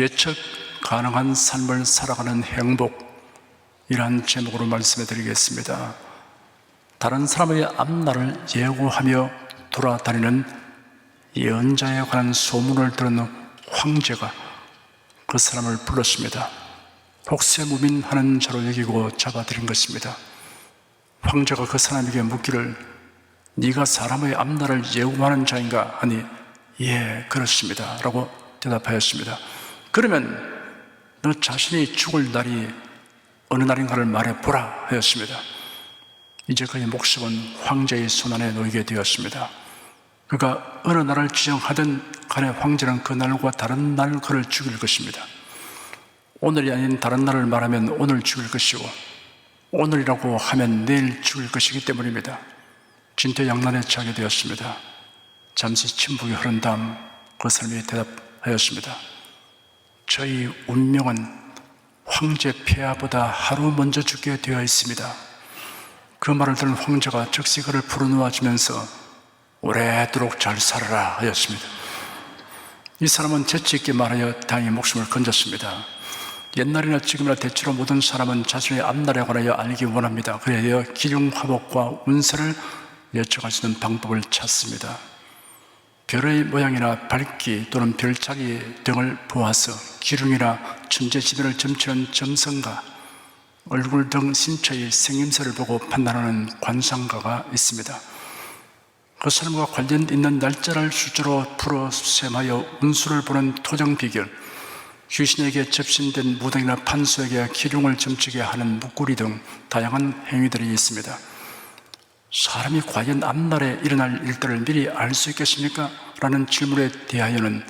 예측 가능한 삶을 살아가는 행복이란 제목으로 말씀해 드리겠습니다. 다른 사람의 앞날을 예고하며 돌아다니는 예언자에 관한 소문을 들은 황제가 그 사람을 불렀습니다. 혹세무민하는 자로 여기고 잡아들인 것입니다. 황제가 그 사람에게 묻기를 네가 사람의 앞날을 예고하는 자인가 하니 예 그렇습니다 라고 대답하였습니다. 그러면 너 자신이 죽을 날이 어느 날인가를 말해보라 하였습니다. 이제 그의 목숨은 황제의 손안에 놓이게 되었습니다. 그가 어느 날을 지정하든 간에 황제는 그 날과 다른 날 그를 죽일 것입니다. 오늘이 아닌 다른 날을 말하면 오늘 죽일 것이고 오늘이라고 하면 내일 죽일 것이기 때문입니다. 진퇴양난에 처하게 되었습니다. 잠시 침묵이 흐른 다음 그 사람이 대답하였습니다. 저희 운명은 황제 폐하보다 하루 먼저 죽게 되어 있습니다. 그 말을 들은 황제가 즉시 그를 부르누워주면서 오래도록 잘 살아라 하였습니다. 이 사람은 재치있게 말하여 다행히 목숨을 건졌습니다. 옛날이나 지금이나 대체로 모든 사람은 자신의 앞날에 관하여 알기 원합니다. 그래야 되어 기륭화복과 운세를 예측할 수 있는 방법을 찾습니다. 별의 모양이나 밝기 또는 별자리 등을 보아서 기륭이나 천재지변을 점치는 점성가, 얼굴 등 신체의 생김새를 보고 판단하는 관상가가 있습니다. 그 사람과 관련 있는 날짜를 숫자로 풀어 셈하여 운수를 보는 토정비결, 귀신에게 접신된 무당이나 판수에게 기륭을 점치게 하는 무구리 등 다양한 행위들이 있습니다. 사람이 과연 앞날에 일어날 일들을 미리 알 수 있겠습니까? 라는 질문에 대하여는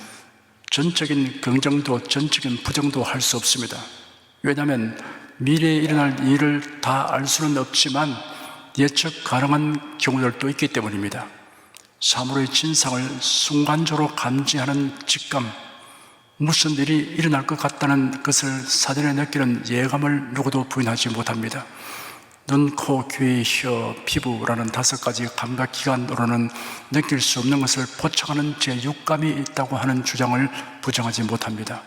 전적인 긍정도 전적인 부정도 할 수 없습니다. 왜냐하면 미래에 일어날 일을 다 알 수는 없지만 예측 가능한 경우들도 있기 때문입니다. 사물의 진상을 순간적으로 감지하는 직감, 무슨 일이 일어날 것 같다는 것을 사전에 느끼는 예감을 누구도 부인하지 못합니다. 눈, 코, 귀, 혀, 피부라는 5가지 감각기관으로는 느낄 수 없는 것을 포착하는 제6감이 있다고 하는 주장을 부정하지 못합니다.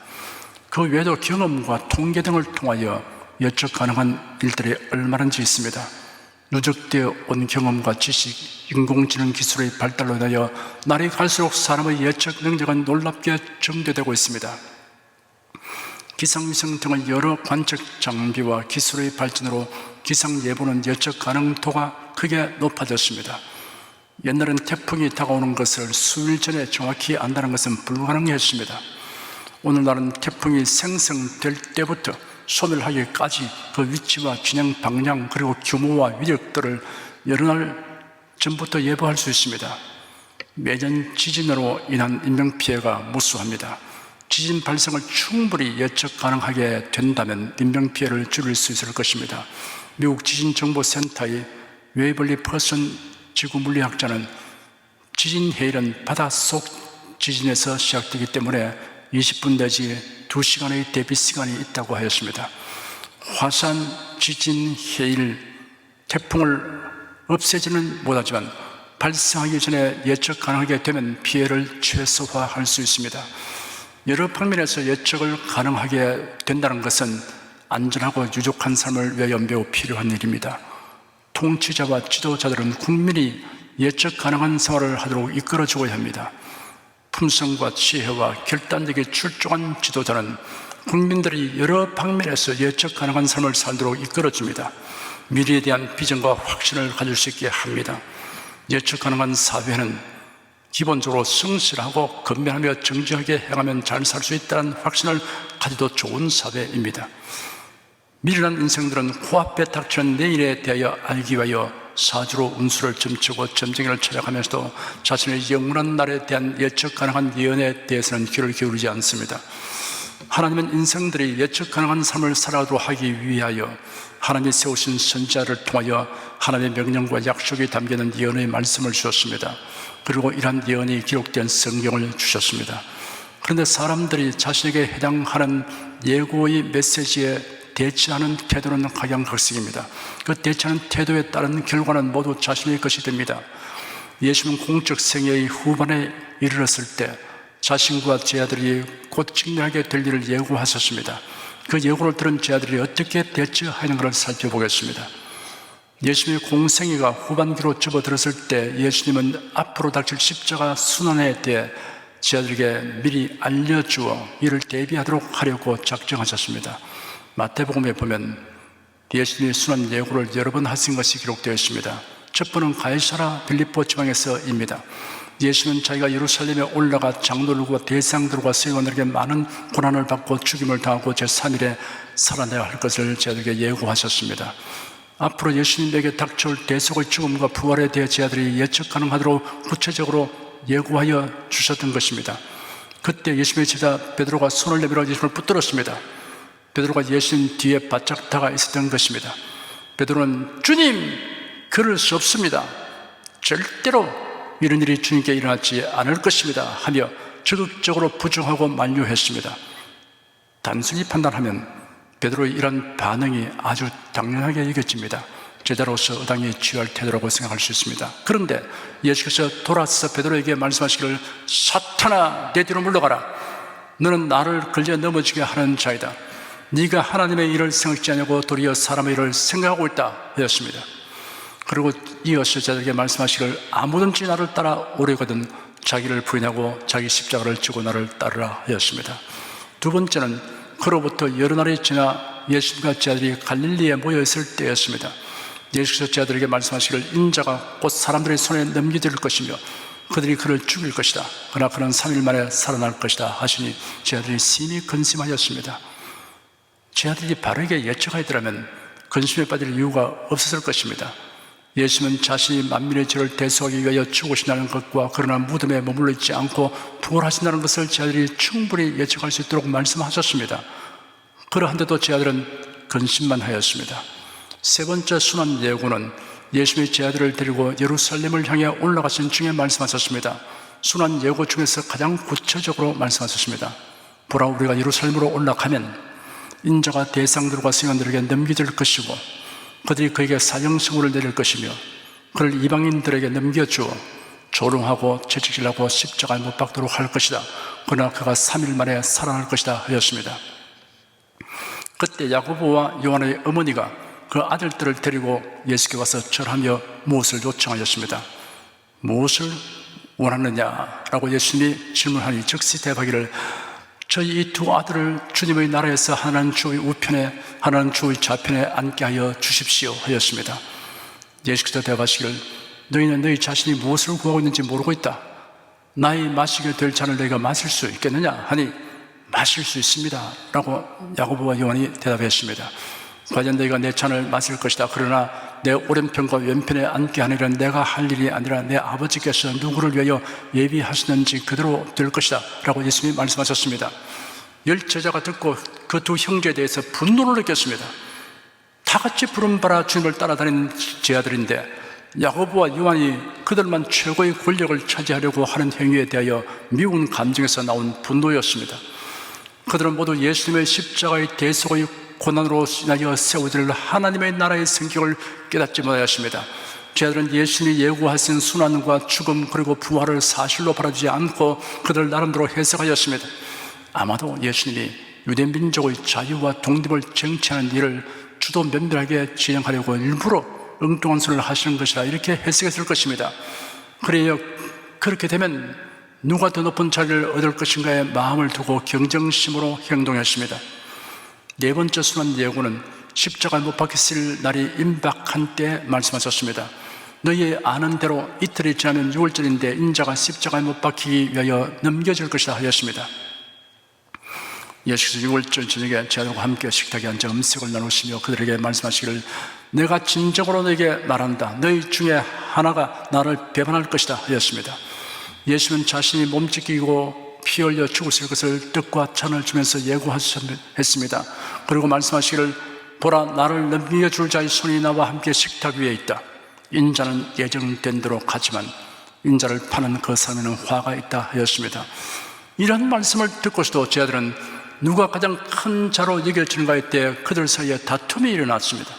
그 외에도 경험과 통계 등을 통하여 예측 가능한 일들이 얼마든지 있습니다. 누적되어 온 경험과 지식, 인공지능 기술의 발달로 인하여 날이 갈수록 사람의 예측 능력은 놀랍게 증대되고 있습니다. 기상위성 등의 여러 관측 장비와 기술의 발전으로 기상예보는 예측 가능도가 크게 높아졌습니다. 옛날엔 태풍이 다가오는 것을 수일 전에 정확히 안다는 것은 불가능했습니다. 오늘날은 태풍이 생성될 때부터 소멸하기까지 그 위치와 진행 방향 그리고 규모와 위력들을 여러 날 전부터 예보할 수 있습니다. 매년 지진으로 인한 인명피해가 무수합니다. 지진 발생을 충분히 예측 가능하게 된다면 인명피해를 줄일 수 있을 것입니다. 미국 지진정보센터의 웨이벌리 퍼슨 지구물리학자는 지진 해일은 바닷속 지진에서 시작되기 때문에 20분 내지 2시간의 대비 시간이 있다고 하였습니다. 화산, 지진, 해일, 태풍을 없애지는 못하지만 발생하기 전에 예측 가능하게 되면 피해를 최소화할 수 있습니다. 여러 방면에서 예측을 가능하게 된다는 것은 안전하고 유족한 삶을 위하여 매우 필요한 일입니다. 통치자와 지도자들은 국민이 예측 가능한 생활을 하도록 이끌어주어야 합니다. 품성과 지혜와 결단력이 출중한 지도자는 국민들이 여러 방면에서 예측 가능한 삶을 살도록 이끌어줍니다. 미래에 대한 비전과 확신을 가질 수 있게 합니다. 예측 가능한 사회는 기본적으로 성실하고 건면하며 정직하게 행하면 잘 살 수 있다는 확신을 가져도 좋은 사회입니다. 미련한 인생들은 코앞에 닥치는 내일에 대하여 알기 위하여 사주로 운수를 점치고 점쟁이를 찾아가면서도 자신의 영원한 날에 대한 예측 가능한 예언에 대해서는 귀를 기울이지 않습니다. 하나님은 인생들이 예측 가능한 삶을 살아가도록 하기 위하여 하나님이 세우신 선지자를 통하여 하나님의 명령과 약속이 담기는 예언의 말씀을 주셨습니다. 그리고 이러한 예언이 기록된 성경을 주셨습니다. 그런데 사람들이 자신에게 해당하는 예고의 메시지에 대처하는 태도는 각양각색입니다. 그 대처하는 태도에 따른 결과는 모두 자신의 것이 됩니다. 예수는 공적 생애의 후반에 이르렀을 때 자신과 제 아들이 곧 직면하게 될 일을 예고하셨습니다. 그 예고를 들은 제 아들이 어떻게 대처하는가를 살펴보겠습니다. 예수님의 공생애가 후반기로 접어들었을 때 예수님은 앞으로 닥칠 십자가 순환에 대해 제 아들에게 미리 알려주어 이를 대비하도록 하려고 작정하셨습니다. 마태복음에 보면 예수님의 순환 예고를 여러 번 하신 것이 기록되어 있습니다. 첫 번은 가이사라 빌립보 지방에서입니다. 예수는 자기가 예루살렘에 올라가 장로들과 대상들과 세원들에게 많은 고난을 받고 죽임을 당하고 제3일에 살아내야 할 것을 제 아들에게 예고하셨습니다. 앞으로 예수님에게 닥쳐올 대속의 죽음과 부활에 대해 제 아들이 예측 가능하도록 구체적으로 예고하여 주셨던 것입니다. 그때 예수님의 제자 베드로가 손을 내밀어 예수님을 붙들었습니다. 베드로가 예수님 뒤에 바짝 다가 있었던 것입니다. 베드로는 주님, 그럴 수 없습니다. 절대로 이런 일이 주님께 일어나지 않을 것입니다 하며 적극적으로 부정하고 만류했습니다. 단순히 판단하면 베드로의 이런 반응이 아주 당연하게 여겨집니다. 제자로서 의당에 취할 태도라고 생각할 수 있습니다. 그런데 예수께서 돌아서 베드로에게 말씀하시기를 사탄아, 내 뒤로 물러가라. 너는 나를 걸려 넘어지게 하는 자이다. 네가 하나님의 일을 생각지 않냐고 도리어 사람의 일을 생각하고 있다 하였습니다. 그리고 이어서 제자들에게 말씀하시기를 아무든지 나를 따라 오려거든 자기를 부인하고 자기 십자가를 지고 나를 따르라 하였습니다. 두 번째는 그로부터 여러 날이 지나 예수님과 제자들이 갈릴리에 모여있을 때였습니다. 예수께서 제자들에게 말씀하시기를 인자가 곧 사람들의 손에 넘겨질 것이며 그들이 그를 죽일 것이다. 그러나 그는 3일 만에 살아날 것이다 하시니 제자들이 심히 근심하였습니다. 제자들이 바르게 예측하였더라면 근심에 빠질 이유가 없었을 것입니다. 예수님은 자신이 만민의 죄를 대속하기 위하여 죽으신다는 것과 그러나 무덤에 머물러 있지 않고 부활하신다는 것을 제자들이 충분히 예측할 수 있도록 말씀하셨습니다. 그러한데도 제자들은 근심만 하였습니다. 세 번째 순환 예고는 예수님의 제자들을 데리고 예루살렘을 향해 올라가신 중에 말씀하셨습니다. 순환 예고 중에서 가장 구체적으로 말씀하셨습니다. 보라, 우리가 예루살렘으로 올라가면 인자가 대상들과 승원들에게 넘겨질 것이고 그들이 그에게 사형선고를 내릴 것이며 그를 이방인들에게 넘겨주어 조롱하고 채찍질하고 십자가에 못 박도록 할 것이다. 그러나 그가 3일 만에 살아날 것이다 하였습니다. 그때 야고보와 요한의 어머니가 그 아들들을 데리고 예수께 와서 절하며 무엇을 요청하셨습니다. 무엇을 원하느냐라고 예수님이 질문하니 즉시 대답하기를 저희 이 두 아들을 주님의 나라에서 하나는 주의 우편에 하나는 주의 좌편에 앉게 하여 주십시오 하였습니다. 예수께서 대답하시기를 너희는 너희 자신이 무엇을 구하고 있는지 모르고 있다. 나의 마시게 될 잔을 너희가 마실 수 있겠느냐 하니 마실 수 있습니다 라고 야고보와 요한이 대답했습니다. 과연 너희가 내 잔을 마실 것이다. 그러나 내 오른편과 왼편에 앉게 하느라 내가 할 일이 아니라 내 아버지께서 누구를 위하여 예비하시는지 그대로 될 것이다 라고 예수님이 말씀하셨습니다. 열 제자가 듣고 그 두 형제에 대해서 분노를 느꼈습니다. 다 같이 부름받아 주님을 따라다니는 제자들인데 야고보와 요한이 그들만 최고의 권력을 차지하려고 하는 행위에 대하여 미운 감정에서 나온 분노였습니다. 그들은 모두 예수님의 십자가의 대속의 고난으로 인하여 세워질 하나님의 나라의 성격을 깨닫지 못하였습니다. 제자들은 예수님이 예고하신 순환과 죽음 그리고 부활을 사실로 바라지 않고 그들 나름대로 해석하였습니다. 아마도 예수님이 유대 민족의 자유와 독립을 쟁취하는 일을 주도 면밀하게 진행하려고 일부러 엉뚱한 소리를 하시는 것이라 이렇게 해석했을 것입니다. 그래요, 그렇게 되면 누가 더 높은 자리를 얻을 것인가에 마음을 두고 경쟁심으로 행동했습니다. 네 번째 순환 예고는 십자가에 못 박혔을 날이 임박한 때 말씀하셨습니다. 너희 아는 대로 이틀이 지나면 6월절인데 인자가 십자가에 못 박히기 위하여 넘겨질 것이다 하였습니다. 예수께서 6월절 저녁에 제자들과 함께 식탁에 앉아 음식을 나누시며 그들에게 말씀하시기를 내가 진정으로 너에게 말한다. 너희 중에 하나가 나를 배반할 것이다 하였습니다. 예수는 자신이 몸 찢기고 피 흘려 죽으실 것을 떡과 잔을 주면서 예고하셨습니다. 그리고 말씀하시기를 보라, 나를 넘겨줄 자의 손이 나와 함께 식탁 위에 있다. 인자는 예정된 대로 가지만 인자를 파는 그 사람에는 화가 있다 하였습니다. 이런 말씀을 듣고서도 제자들은 누가 가장 큰 자로 여겨지는가에 대해 그들 사이에 다툼이 일어났습니다.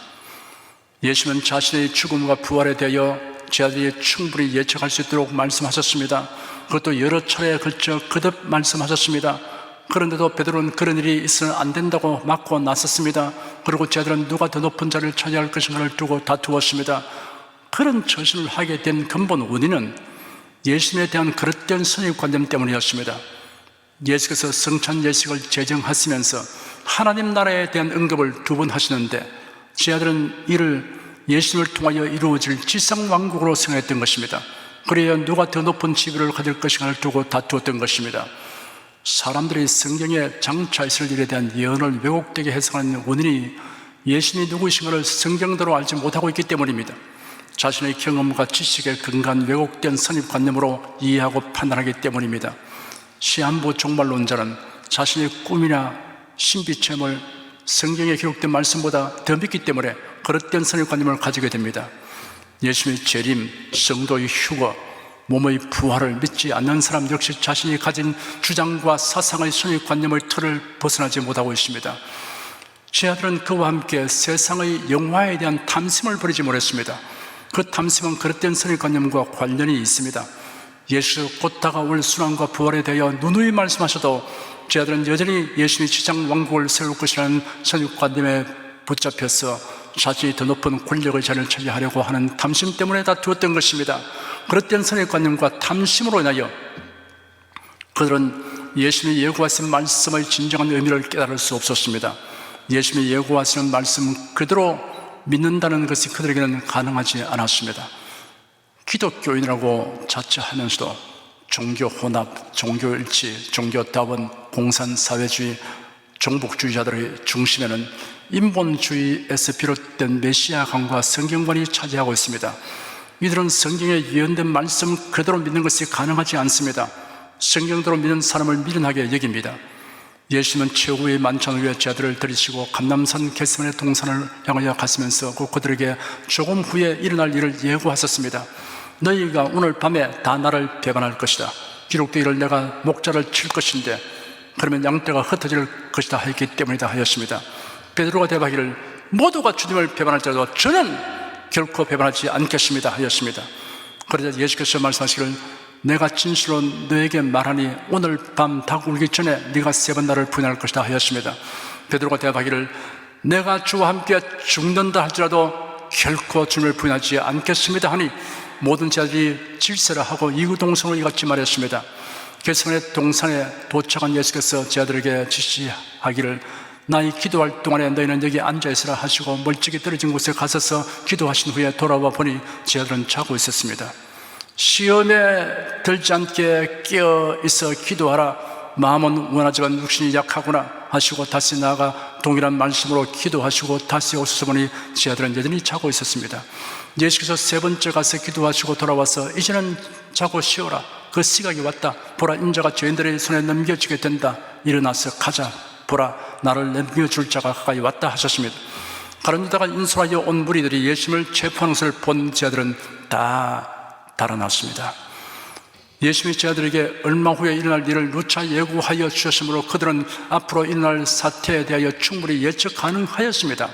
예수는 자신의 죽음과 부활에 대하여 제자들이 충분히 예측할 수 있도록 말씀하셨습니다. 그것도 여러 차례에 걸쳐 거듭 말씀하셨습니다. 그런데도 베드로는 그런 일이 있으면 안 된다고 막고 나섰습니다. 그리고 제자들은 누가 더 높은 자리를 차지할 것인가를 두고 다투었습니다. 그런 처신을 하게 된 근본 원인은 예수님에 대한 그릇된 선입관념 때문이었습니다. 예수께서 성찬 예식을 제정하시면서 하나님 나라에 대한 언급을 2번 하시는데 제자들은 이를 예수님을 통하여 이루어질 지상왕국으로 생각했던 것입니다. 그래야 누가 더 높은 지위를 가질 것인가를 두고 다투었던 것입니다. 사람들이 성경에 장차 있을 일에 대한 예언을 왜곡되게 해석하는 원인이 예수님이 누구이신가를 성경대로 알지 못하고 있기 때문입니다. 자신의 경험과 지식에 근거한 왜곡된 선입관념으로 이해하고 판단하기 때문입니다. 시한부 종말론자는 자신의 꿈이나 신비체험을 성경에 기록된 말씀보다 더 믿기 때문에 그릇된 선입관념을 가지게 됩니다. 예수님의 재림, 성도의 휴거, 몸의 부활을 믿지 않는 사람 역시 자신이 가진 주장과 사상의 선입관념의 틀을 벗어나지 못하고 있습니다. 제자들은 그와 함께 세상의 영화에 대한 탐심을 버리지 못했습니다. 그 탐심은 그릇된 선입관념과 관련이 있습니다. 예수 곧 다가올 순환과 부활에 대하여 누누이 말씀하셔도 제자들은 여전히 예수님이 지상 왕국을 세울 것이라는 선입관념에 붙잡혀서 자신이 더 높은 권력의 자리를 차지하려고 하는 탐심 때문에 다투었던 것입니다. 그릇된 선입관념과 탐심으로 인하여 그들은 예수님이 예고하신 말씀의 진정한 의미를 깨달을 수 없었습니다. 예수님이 예고하시는 말씀 그대로 믿는다는 것이 그들에게는 가능하지 않았습니다. 기독교인이라고 자처하면서도 종교 혼합, 종교 일치, 종교 다원, 공산 사회주의, 종북주의자들의 중심에는 인본주의에서 비롯된 메시아관과 성경관이 차지하고 있습니다. 이들은 성경에 예언된 말씀 그대로 믿는 것이 가능하지 않습니다. 성경대로 믿는 사람을 미련하게 여깁니다. 예수님은 최후의 만찬을 위해 제자들을 들이시고 감람산 겟세마네 동산을 향하여 가시면서 그들에게 조금 후에 일어날 일을 예고하셨습니다. 너희가 오늘 밤에 다 나를 배반할 것이다. 기록되기를 내가 목자를 칠 것인데 그러면 양떼가 흩어질 것이다 하였기 때문이다 하였습니다. 베드로가 대답하기를 모두가 주님을 배반할지라도 저는 결코 배반하지 않겠습니다 하였습니다. 그러자 예수께서 말씀하시기를 내가 진실로 너에게 말하니 오늘 밤 닭 울기 전에 네가 3번 나를 부인할 것이다 하였습니다. 베드로가 대답하기를 내가 주와 함께 죽는다 할지라도 결코 주님을 부인하지 않겠습니다 하니 모든 제자들이 질서를 하고 이구동성으로 이같이 말했습니다. 겟세마네 동산에 도착한 예수께서 제자들에게 지시하기를 나의 기도할 동안에 너희는 여기 앉아있으라 하시고 멀찍이 떨어진 곳에 가셔서 기도하신 후에 돌아와 보니 제자들은 자고 있었습니다. 시험에 들지 않게 깨어 있어 기도하라. 마음은 원하지만 육신이 약하구나 하시고 다시 나아가 동일한 말씀으로 기도하시고 다시 오셔서 보니 제자들은 여전히 자고 있었습니다. 예수께서 3번째 가서 기도하시고 돌아와서 이제는 자고 쉬어라. 그 시각이 왔다. 보라 인자가 죄인들의 손에 넘겨지게 된다. 일어나서 가자. 보라 나를 넘겨줄 자가 가까이 왔다 하셨습니다. 가룟 유다가 인솔하여 온 무리들이 예수님을 체포하는 것을 본 제자들은 다 달아났습니다. 예수님이 제자들에게 얼마 후에 일어날 일을 누차 예고하여 주셨으므로 그들은 앞으로 일어날 사태에 대하여 충분히 예측 가능하였습니다.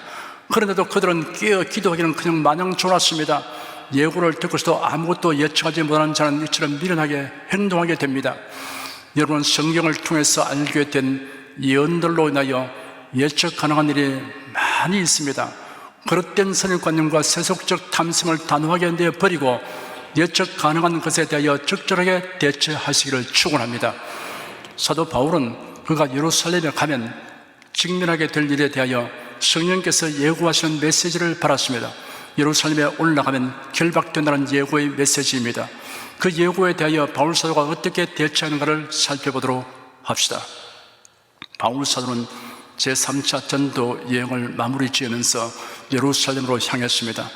그런데도 그들은 깨어 기도하기는 그냥 마냥 졸았습니다. 예고를 듣고서도 아무것도 예측하지 못하는 자는 이처럼 미련하게 행동하게 됩니다. 여러분, 성경을 통해서 알게 된 예언들로 인하여 예측 가능한 일이 많이 있습니다. 그릇된 선입관념과 세속적 탐심을 단호하게 내버리고 예측 가능한 것에 대하여 적절하게 대처하시기를 축원합니다. 사도 바울은 그가 예루살렘에 가면 직면하게 될 일에 대하여 성령께서 예고하시는 메시지를 받았습니다. 예루살렘에 올라가면 결박된다는 예고의 메시지입니다. 그 예고에 대하여 바울 사도가 어떻게 대처하는가를 살펴보도록 합시다. 바울 사도는 제3차 전도 여행을 마무리 지으면서 예루살렘으로 향했습니다.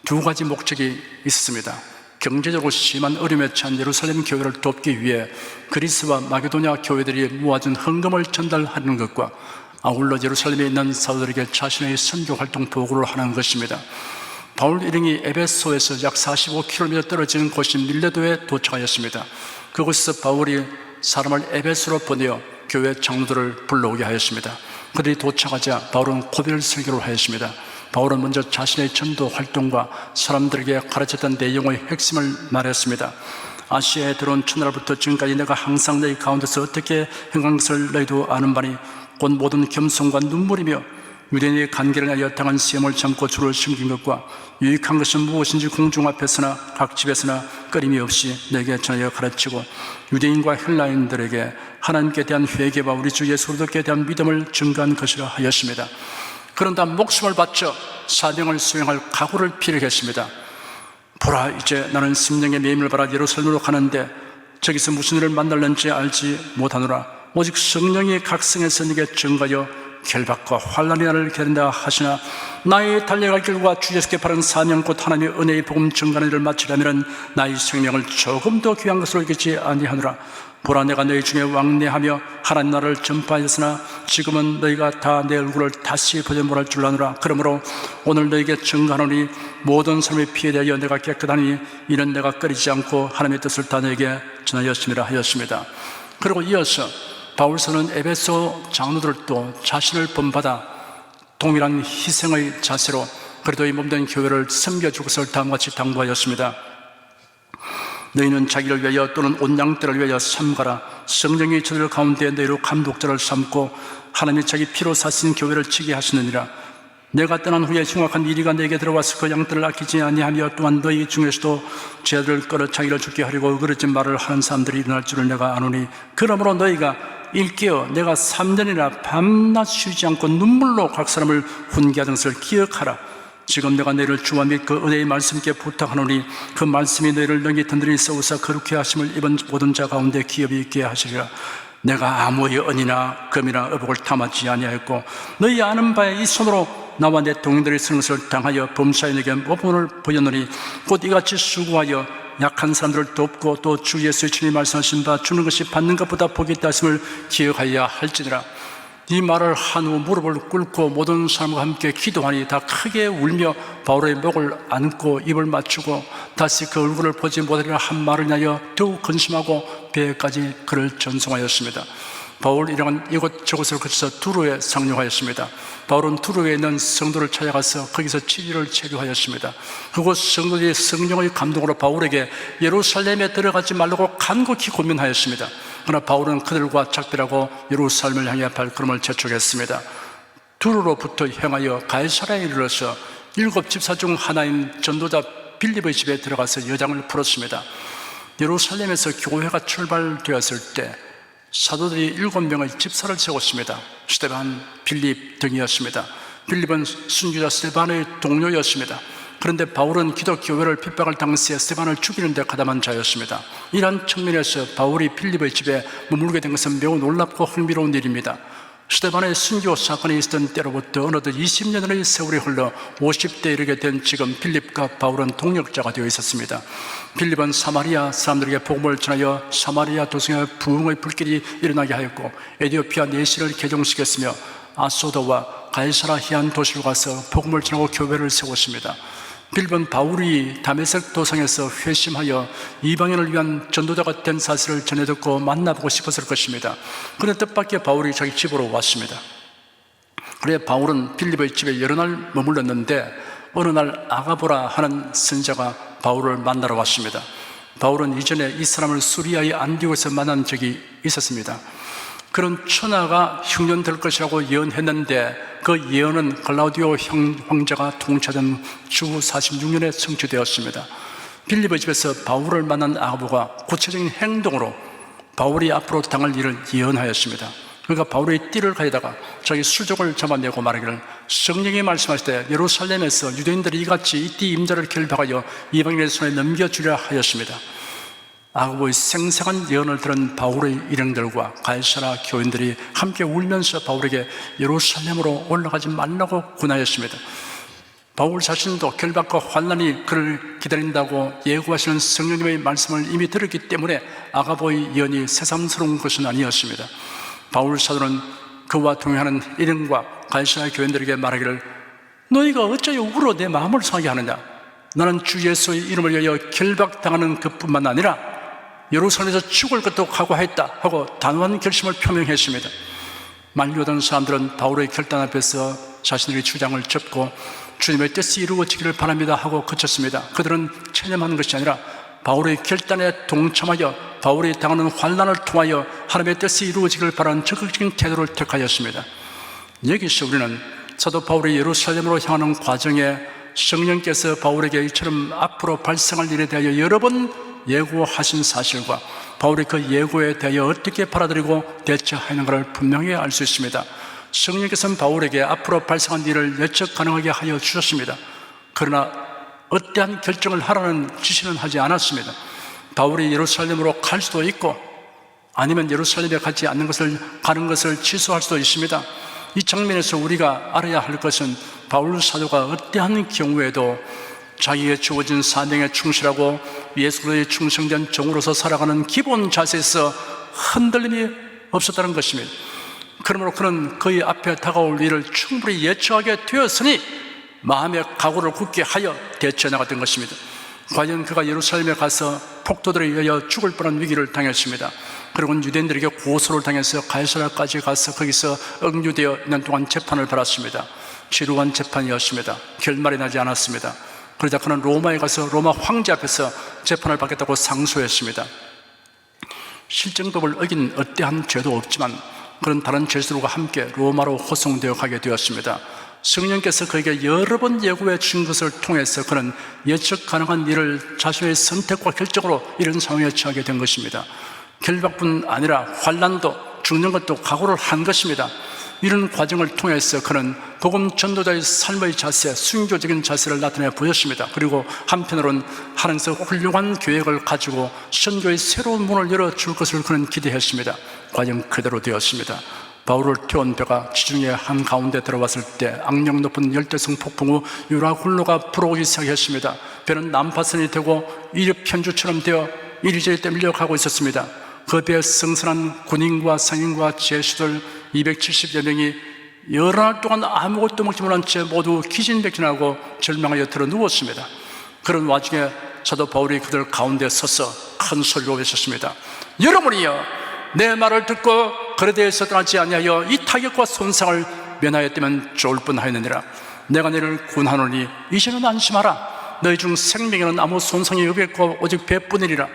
2가지 목적이 있었습니다. 경제적으로 심한 어려움에 처한 예루살렘 교회를 돕기 위해 그리스와 마게도냐 교회들이 모아준 헌금을 전달하는 것과 아울러 예루살렘에 있는 사도들에게 자신의 선교 활동 보고를 하는 것입니다. 바울 일행이 에베소에서 약 45km 떨어진 곳인 밀레도에 도착하였습니다. 그곳에서 바울이 사람을 에베소로 보내어 교회 장로들을 불러오게 하였습니다. 그들이 도착하자 바울은 고별 설교를 하였습니다. 바울은 먼저 자신의 전도 활동과 사람들에게 가르쳤던 내용의 핵심을 말했습니다. 아시아에 들어온 첫날부터 지금까지 내가 항상 너희 가운데서 어떻게 행한 것을 너희도 아는 바니 곧 모든 겸손과 눈물이며 유대인의 관계를 하여 당한 시험을 참고 주를 숨긴 것과 유익한 것은 무엇인지 공중 앞에서나 각 집에서나 끊임이 없이 내게 전하여 가르치고 유대인과 헬라인들에게 하나님께 대한 회개와 우리 주 예수 그리스도께 대한 믿음을 증거한 것이라 하였습니다. 그런다 목숨을 바쳐 사명을 수행할 각오를 필요게 했습니다. 보라, 이제 나는 심령의 매임을 받아 예루살렘으로 가는데 저기서 무슨 일을 만날는지 알지 못하노라. 오직 성령이 각성해서 네게 증거하여 결박과 환난이 나를 기다린다 하시나 나의 달려갈 길과 주 예수께 바른 사명 곧 하나님의 은혜의 복음 증거하는 일을 마치려면 나의 생명을 조금 더 귀한 것으로 여기지 아니하노라. 보라, 내가 너희 중에 왕래하며 하나님 나라를 전파하였으나 지금은 너희가 다 내 얼굴을 다시 보지 못할 줄 아노라. 그러므로 오늘 너희에게 증거하노니 모든 사람의 피에 대하여 내가 깨끗하니 이는 내가 꺼리지 않고 하나님의 뜻을 다 너희에게 전하였음이라 하였습니다. 그리고 이어서 바울서는 에베소 장로들도 자신을 본받아 동일한 희생의 자세로 그리스도의 몸된 교회를 섬겨줄 것을 다음과 같이 당부하였습니다. 너희는 자기를 위하여 또는 온 양떼를 위하여 삼가라. 성령이 저들 가운데 너희로 감독자를 삼고 하나님이 자기 피로 사신 교회를 지게 하시느니라. 내가 떠난 후에 흉악한 이리가 내게 들어와서 그 양떼를 아끼지 아니하며 또한 너희 중에서도 죄들을 끌어 자기를 죽게 하려고 어그러진 말을 하는 사람들이 일어날 줄을 내가 아노니 그러므로 너희가 일깨어 내가 3년이나 밤낮 쉬지 않고 눈물로 각 사람을 훈계하던 것을 기억하라. 지금 내가 너희를 주와 및 그 은혜의 말씀께 부탁하노니 그 말씀이 너희를 능히 든든히 써우사 거룩히 하심을 입은 모든 자 가운데 기업이 있게 하시리라. 내가 아무의 은이나 금이나 의복을 탐하지 아니하였고 너희 아는 바에 이 손으로 나와 내 동행들이 쓰는 것을 당하여 범사인에게 모범을 보였노니 곧 이같이 수고하여 약한 사람들을 돕고 또 주 예수의 친히 말씀하신 바 주는 것이 받는 것보다 복이 있다 하심을 기억하여야 할지니라. 이 말을 한 후 무릎을 꿇고 모든 사람과 함께 기도하니 다 크게 울며 바울의 목을 안고 입을 맞추고 다시 그 얼굴을 보지 못하리라 한 말을 인하여 더욱 근심하고 배에까지 그를 전송하였습니다. 바울 이곳저곳을 거쳐서 두로에 상륙하였습니다. 바울은 두로에 있는 성도를 찾아가서 거기서 치료를 체류하였습니다. 그곳 성도들이 성령의 감동으로 바울에게 예루살렘에 들어가지 말라고 간곡히 고민하였습니다. 그러나 바울은 그들과 작별하고 예루살렘을 향해 발걸음을 재촉했습니다. 두로로부터 향하여 가이사랴에 이르러서 7 집사 중 하나인 전도자 빌립의 집에 들어가서 여장을 풀었습니다. 예루살렘에서 교회가 출발되었을 때 사도들이 7명의 집사를 세웠습니다. 스데반, 빌립 등이었습니다. 빌립은 순교자 스데반의 동료였습니다. 그런데 바울은 기독교회를 핍박할 당시에 스데반을 죽이는 데 가담한 자였습니다. 이러한 측면에서 바울이 빌립의 집에 머물게 된 것은 매우 놀랍고 흥미로운 일입니다. 스데반의 순교 사건이 있었던 때로부터 어느덧 20년의 세월이 흘러 50대에 이르게 된 지금 빌립과 바울은 동력자가 되어 있었습니다. 빌립은 사마리아 사람들에게 복음을 전하여 사마리아 도성에 부흥의 불길이 일어나게 하였고 에티오피아 내시를 개종시켰으며 아소도와 가이사라히안 도시로 가서 복음을 전하고 교회를 세웠습니다. 빌립은 바울이 다메섹 도성에서 회심하여 이방인을 위한 전도자가 된 사실을 전해 듣고 만나보고 싶었을 것입니다. 그런데 뜻밖의 바울이 자기 집으로 왔습니다. 그래 바울은 빌립의 집에 여러 날 머물렀는데 어느 날 아가보라 하는 선자가 바울을 만나러 왔습니다. 바울은 이전에 이 사람을 수리아의 안디옥에서 만난 적이 있었습니다. 그런 천하가 흉년될 것이라고 예언했는데 그 예언은 글라우디오 황제가 통치하던 주 46년에 성취되었습니다. 빌립의 집에서 바울을 만난 아가보가 구체적인 행동으로 바울이 앞으로 당할 일을 예언하였습니다. 그러니까 바울의 띠를 가져다가 자기 수족을 잡아내고 말하기를 성령이 말씀하실 때 예루살렘에서 유대인들이 이같이 이 띠 임자를 결박하여 이방인의 손에 넘겨주려 하였습니다. 아가보의 생생한 예언을 들은 바울의 일행들과 가이사라 교인들이 함께 울면서 바울에게 예루살렘으로 올라가지 말라고 권하였습니다. 바울 자신도 결박과 환난이 그를 기다린다고 예고하시는 성령님의 말씀을 이미 들었기 때문에 아가보의 예언이 새삼스러운 것은 아니었습니다. 바울 사도는 그와 동행하는 일행과 가이사라 교인들에게 말하기를 너희가 어찌하여 울어 내 마음을 상하게 하느냐. 나는 주 예수의 이름을 위하여 결박당하는 것뿐만 아니라 예루살렘에서 죽을 것도 각오했다 하고 단호한 결심을 표명했습니다. 말려던 사람들은 바울의 결단 앞에서 자신들의 주장을 접고 주님의 뜻이 이루어지기를 바랍니다 하고 그쳤습니다. 그들은 체념하는 것이 아니라 바울의 결단에 동참하여 바울이 당하는 환난을 통하여 하나님의 뜻이 이루어지기를 바라는 적극적인 태도를 택하였습니다. 여기서 우리는 사도 바울이 예루살렘으로 향하는 과정에 성령께서 바울에게 이처럼 앞으로 발생할 일에 대하여 여러 번 예고하신 사실과 바울이 그 예고에 대하여 어떻게 받아들이고 대처하는가를 분명히 알 수 있습니다. 성령께서는 바울에게 앞으로 발생한 일을 예측 가능하게 하여 주셨습니다. 그러나 어떠한 결정을 하라는 지시는 하지 않았습니다. 바울이 예루살렘으로 갈 수도 있고 아니면 예루살렘에 가지 않는 것을 가는 것을 취소할 수도 있습니다. 이 장면에서 우리가 알아야 할 것은 바울 사도가 어떠한 경우에도 자기에게 주어진 사명에 충실하고 예수 그리스도의 충성된 종으로서 살아가는 기본 자세에서 흔들림이 없었다는 것입니다. 그러므로 그는 그의 앞에 다가올 일을 충분히 예측하게 되었으니 마음의 각오를 굳게 하여 대처해 나갔던 것입니다. 과연 그가 예루살렘에 가서 폭도들에 의하여 죽을 뻔한 위기를 당했습니다. 그리고 유대인들에게 고소를 당해서 가이사랴까지 가서 거기서 억류되어 있는 동안 재판을 받았습니다. 지루한 재판이었습니다. 결말이 나지 않았습니다. 그러자 그는 로마에 가서 로마 황제 앞에서 재판을 받겠다고 상소했습니다. 실정법을 어긴 어떠한 죄도 없지만 그런 다른 죄수들과 함께 로마로 호송되어 가게 되었습니다. 성령께서 그에게 여러 번 예고해 준 것을 통해서 그는 예측 가능한 일을 자신의 선택과 결정으로 이런 상황에 처하게 된 것입니다. 결박뿐 아니라 환난도 죽는 것도 각오를 한 것입니다. 이런 과정을 통해서 그는 복음 전도자의 삶의 자세, 순교적인 자세를 나타내 보였습니다. 그리고 한편으로는 하나님께서 훌륭한 계획을 가지고 선교의 새로운 문을 열어줄 것을 그는 기대했습니다. 과연 그대로 되었습니다. 바울을 태운 배가 지중해 한가운데 들어왔을 때 악령 높은 열대성 폭풍 후 유라굴로가 불어오기 시작했습니다. 배는 난파선이 되고 이륙편주처럼 되어 이리저리 떠밀려 가고 있었습니다. 그 배에 승선한 군인과 상인과 제수들 270여 명이 여러 날 동안 아무것도 먹지 못한 채 모두 기진백진하고 절망하여 들어 누웠습니다. 그런 와중에 사도 바울이 그들 가운데 서서 큰 소리로 외쳤습니다. 여러분이여, 내 말을 듣고 그에 대해서 떠나지 아니하여 이 타격과 손상을 면하였다면 좋을 뻔하였느니라. 내가 너를 구하노니 이제는 안심하라. 너희 중 생명에는 아무 손상이 없겠고 오직 배뿐이니라.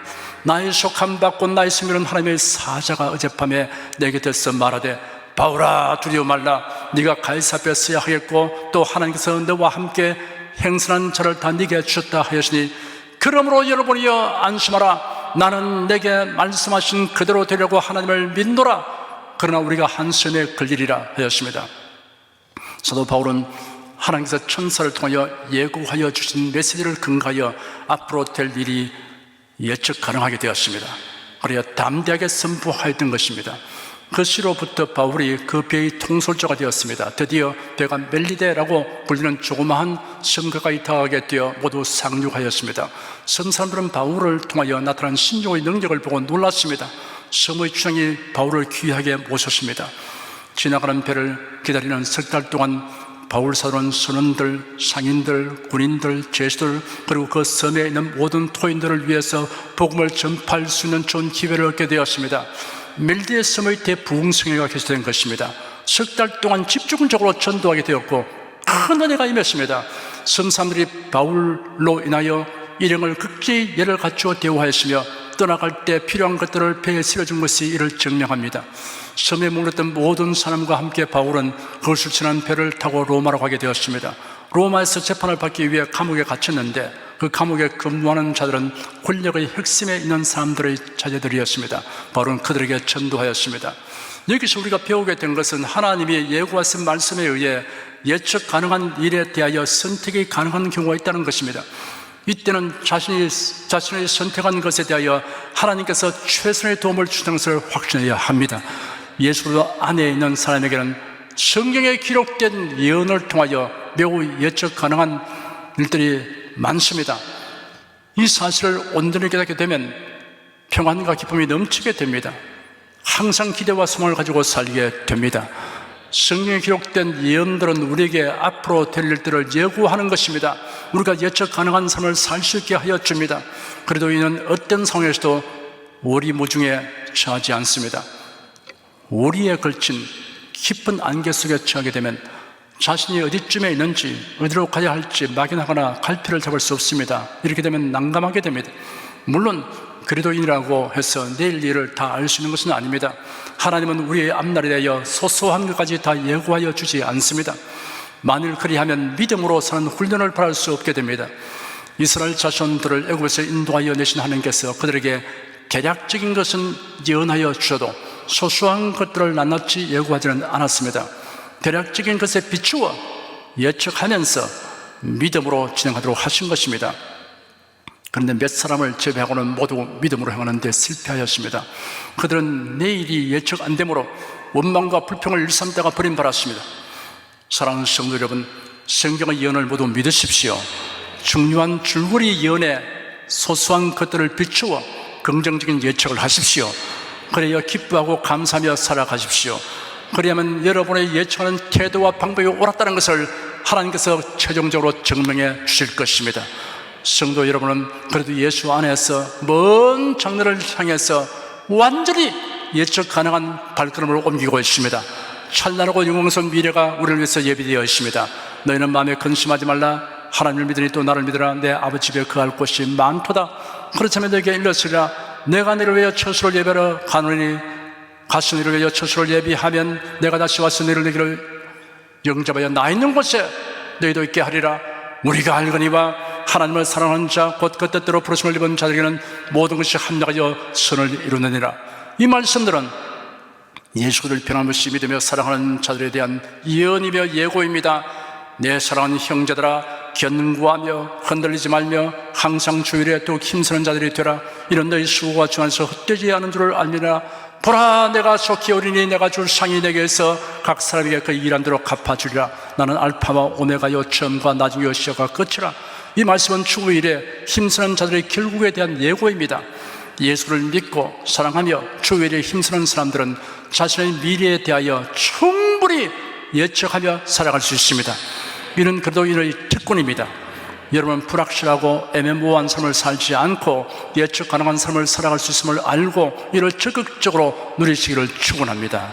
나의 속함 받고 나의 생명은 하나님의 사자가 어젯밤에 내 곁에서 말하되 바울아 두려워 말라. 네가 가이사 앞에 서야 하겠고 또 하나님께서 너와 함께 행선한 자를 다 네게 주셨다 하였으니 그러므로 여러분이여 안심하라. 나는 내게 말씀하신 그대로 되려고 하나님을 믿노라. 그러나 우리가 한시험에 걸리리라 하였습니다. 사도 바울은 하나님께서 천사를 통하여 예고하여 주신 메시지를 근거하여 앞으로 될 일이 예측 가능하게 되었습니다. 그래야 담대하게 선포하였던 것입니다. 그 시로부터 바울이 그 배의 통솔자가 되었습니다. 드디어 배가 멜리데라고 불리는 조그마한 섬가까지 다가가게 되어 모두 상륙하였습니다. 섬 사람들은 바울을 통하여 나타난 신종의 능력을 보고 놀랐습니다. 섬의 주장이 바울을 귀하게 모셨습니다. 지나가는 배를 기다리는 석 달 동안 바울 사도는 선원들, 상인들, 군인들, 제수들 그리고 그 섬에 있는 모든 토인들을 위해서 복음을 전파할 수 있는 좋은 기회를 얻게 되었습니다. 멜디의 섬의 대부흥성회가 개최된 것입니다. 석 달 동안 집중적으로 전도하게 되었고 큰 은혜가 임했습니다. 섬 사람들이 바울로 인하여 일행을 극히 예를 갖추어 대우하였으며 떠나갈 때 필요한 것들을 배에 실어준 것이 이를 증명합니다. 섬에 머물렀던 모든 사람과 함께 바울은 그것을 지난 배를 타고 로마로 가게 되었습니다. 로마에서 재판을 받기 위해 감옥에 갇혔는데 그 감옥에 근무하는 자들은 권력의 핵심에 있는 사람들의 자녀들이었습니다. 바울은 그들에게 전도하였습니다. 여기서 우리가 배우게 된 것은 하나님이 예고하신 말씀에 의해 예측 가능한 일에 대하여 선택이 가능한 경우가 있다는 것입니다. 이때는 자신의 선택한 것에 대하여 하나님께서 최선의 도움을 주시는 것을 확신해야 합니다. 예수 그리스도 안에 있는 사람에게는 성경에 기록된 예언을 통하여 매우 예측 가능한 일들이 많습니다. 이 사실을 온전히 깨닫게 되면 평안과 기쁨이 넘치게 됩니다. 항상 기대와 소망을 가지고 살게 됩니다. 성경에 기록된 예언들은 우리에게 앞으로 될 일들을 예고하는 것입니다. 우리가 예측 가능한 삶을 살 수 있게 하여 줍니다. 그래도 이는 어떤 상황에서도 오리무중에 처하지 않습니다. 오리에 걸친 깊은 안개 속에 처하게 되면 자신이 어디쯤에 있는지, 어디로 가야 할지 막연하거나 갈피를 잡을 수 없습니다. 이렇게 되면 난감하게 됩니다. 물론 그리스도인이라고 해서 내일 일을 다 알 수 있는 것은 아닙니다. 하나님은 우리의 앞날에 대하여 소소한 것까지 다 예고하여 주지 않습니다. 만일 그리하면 믿음으로 사는 훈련을 바랄 수 없게 됩니다. 이스라엘 자손들을 애굽에서 인도하여 내신 하나님께서 그들에게 개략적인 것은 예언하여 주셔도 소소한 것들을 낱낱이 예고하지는 않았습니다. 대략적인 것에 비추어 예측하면서 믿음으로 진행하도록 하신 것입니다. 그런데 몇 사람을 제외하고는 모두 믿음으로 행하는 데 실패하였습니다. 그들은 내일이 예측 안 되므로 원망과 불평을 일삼다가 버림받았습니다. 사랑하는 성도 여러분, 성경의 예언을 모두 믿으십시오. 중요한 줄거리 예언에 소소한 것들을 비추어 긍정적인 예측을 하십시오. 그래야 기뻐하고 감사하며 살아가십시오. 그래야만 여러분의 예측하는 태도와 방법이 옳았다는 것을 하나님께서 최종적으로 증명해 주실 것입니다. 성도 여러분은 그래도 예수 안에서 먼 장래를 향해서 완전히 예측 가능한 발걸음을 옮기고 있습니다. 찬란하고 영광스러운 미래가 우리를 위해서 예비되어 있습니다. 너희는 마음에 근심하지 말라. 하나님을 믿으니 또 나를 믿으라. 내 아버지 집에 거할 곳이 많도다. 그렇다면 너에게 일렀으리라. 내가 너를 위하여 처소를 예비하러 가노니 가서 너를 위하여 처소를 예비하면 내가 다시 와서 너를 내기를 영접하여 나 있는 곳에 너희도 있게 하리라. 우리가 알거니와 하나님을 사랑하는 자 곧 그 뜻대로 부르심을 입은 자들에게는 모든 것이 합력하여 선을 이루느니라. 이 말씀들은 예수를 변함없이 믿으며 사랑하는 자들에 대한 예언이며 예고입니다. 내 사랑하는 형제들아, 견고하며 흔들리지 말며 항상 주일에 또 힘쓰는 자들이 되라. 이런 너희 수고가 주 안에서 헛되지 않은 줄을 알미라. 보라, 내가 속히 오리니 내가 줄 상이 내게서 각 사람에게 그 일한 대로 갚아주리라. 나는 알파와 오메가요 처음과 나중이요 시작과 끝이라. 이 말씀은 주일에 힘쓰는 자들의 결국에 대한 예고입니다. 예수를 믿고 사랑하며 주일에 힘쓰는 사람들은 자신의 미래에 대하여 충분히 예측하며 살아갈 수 있습니다. 이는 그리스도인의 특권입니다. 여러분, 불확실하고 애매모호한 삶을 살지 않고 예측 가능한 삶을 살아갈 수 있음을 알고 이를 적극적으로 누리시기를 축원합니다.